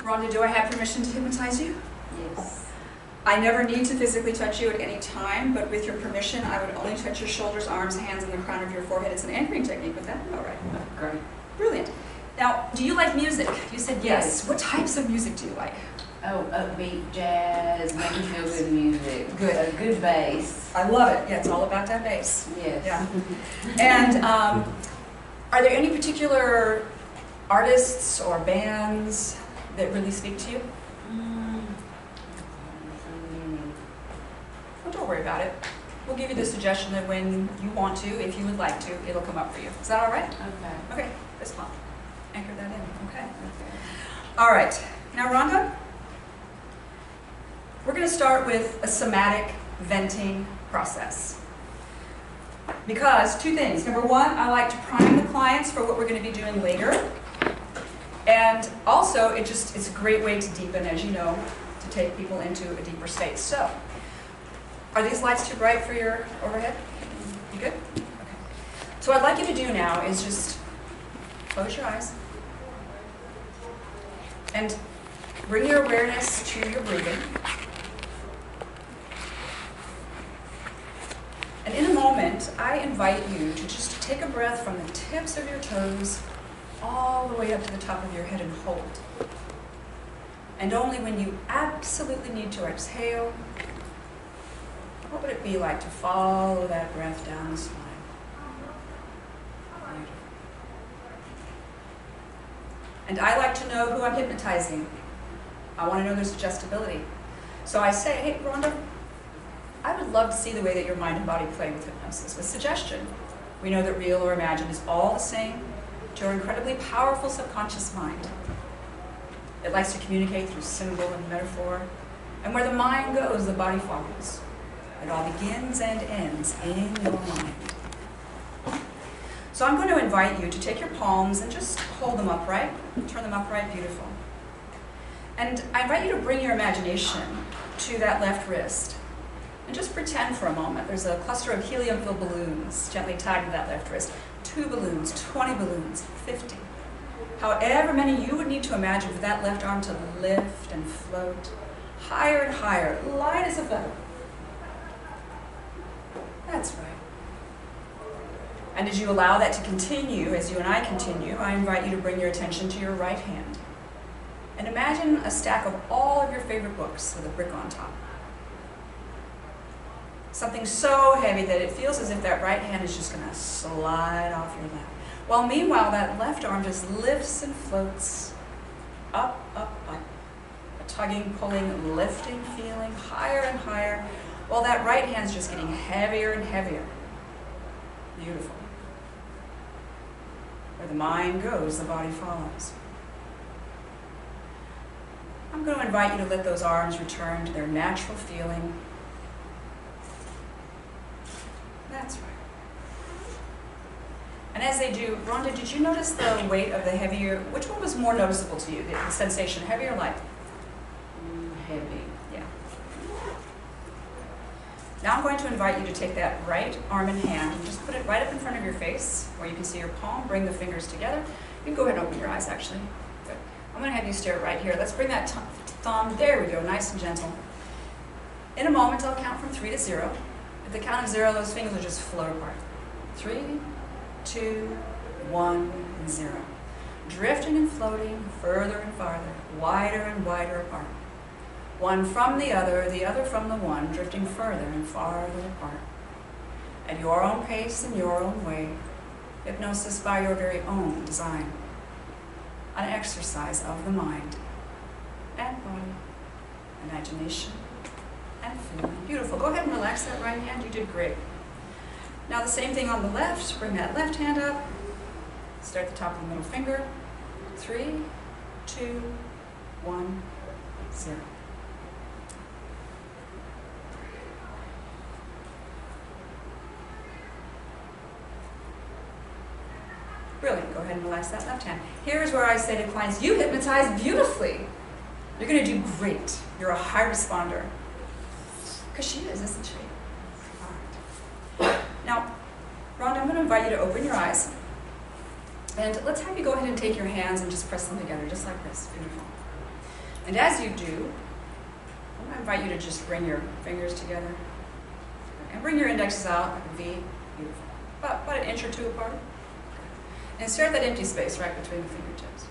Rhonda, do I have permission to hypnotize you? Yes. I never need to physically touch you at any time, but with your permission, I would only touch your shoulders, arms, hands, and the crown of your forehead. It's an anchoring technique. Would that be all right? Great. Brilliant. Now, do you like music? You said yes. What types of music do you like? Oh, upbeat, jazz, making feel good music. Good. A good bass. I love it. Yeah, it's all about that bass. Yes. Yeah. And are there any particular artists or bands that really speak to you? Well, don't worry about it. We'll give you the suggestion that when you want to, if you would like to, it'll come up for you. Is that all right? Okay. Okay, this one. Anchor that in. Okay. All right. Now, Rhonda, we're going to start with a somatic venting process. Because two things. Number one, I like to prime the clients for what we're going to be doing later. And also, it's a great way to deepen, as you know, to take people into a deeper state. So, are these lights too bright for your overhead? You good? Okay. So what I'd like you to do now is just close your eyes and bring your awareness to your breathing. And in a moment, I invite you to just take a breath from the tips of your toes all the way up to the top of your head and hold. And only when you absolutely need to exhale, what would it be like to follow that breath down the spine? And I like to know who I'm hypnotizing. I want to know their suggestibility. So I say, hey, Rhonda, I would love to see the way that your mind and body play with hypnosis, with suggestion. We know that real or imagined is all the same to our incredibly powerful subconscious mind. It likes to communicate through symbol and metaphor. And where the mind goes, the body follows. It all begins and ends in your mind. So I'm going to invite you to take your palms and just hold them upright. Turn them upright, beautiful. And I invite you to bring your imagination to that left wrist. And just pretend for a moment there's a cluster of helium-filled balloons gently tied to that left wrist. 2 balloons, 20 balloons, 50. However many you would need to imagine for that left arm to lift and float higher and higher, light as a feather. That's right. And as you allow that to continue, as you and I continue, I invite you to bring your attention to your right hand. And imagine a stack of all of your favorite books with a brick on top. Something so heavy that it feels as if that right hand is just going to slide off your lap. While meanwhile, that left arm just lifts and floats up, up, up. A tugging, pulling, lifting feeling, higher and higher, while that right hand's just getting heavier and heavier. Beautiful. Where the mind goes, the body follows. I'm going to invite you to let those arms return to their natural feeling. That's right. And as they do, Rhonda, did you notice the weight of the heavier, which one was more noticeable to you, the sensation, heavy or light? Heavy. Yeah. Now I'm going to invite you to take that right arm and hand and just put it right up in front of your face where you can see your palm. Bring the fingers together. You can go ahead and open your eyes, actually. Good. I'm going to have you stare right here. Let's bring that thumb, there we go, nice and gentle. In a moment, I'll count from 3 to 0. At the count of 0, those fingers will just float apart. 3, 2, 1, and 0. Drifting and floating further and farther, wider and wider apart. One from the other from the one, drifting further and farther apart. At your own pace and your own way, hypnosis by your very own design. An exercise of the mind and body, imagination and feeling. Beautiful. Go ahead and relax that right hand. You did great. Now the same thing on the left. Bring that left hand up. Start at the top of the middle finger. 3, 2, 1, 0. Brilliant. Go ahead and relax that left hand. Here's where I say to clients, you hypnotize beautifully. You're going to do great. You're a high responder. Because she is, isn't she? All right. Now, Rhonda, I'm going to invite you to open your eyes. And let's have you go ahead and take your hands and just press them together, just like this. Beautiful. And as you do, I'm going to invite you to just bring your fingers together. And bring your indexes out like a V. Beautiful. About an inch or two apart. And stare at that empty space right between the fingertips.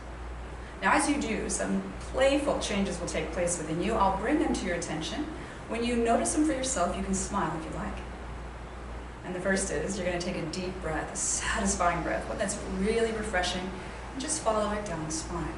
Now as you do, some playful changes will take place within you. I'll bring them to your attention. When you notice them for yourself, you can smile if you like. And the first is, you're going to take a deep breath, a satisfying breath, one that's really refreshing, and just follow it down the spine.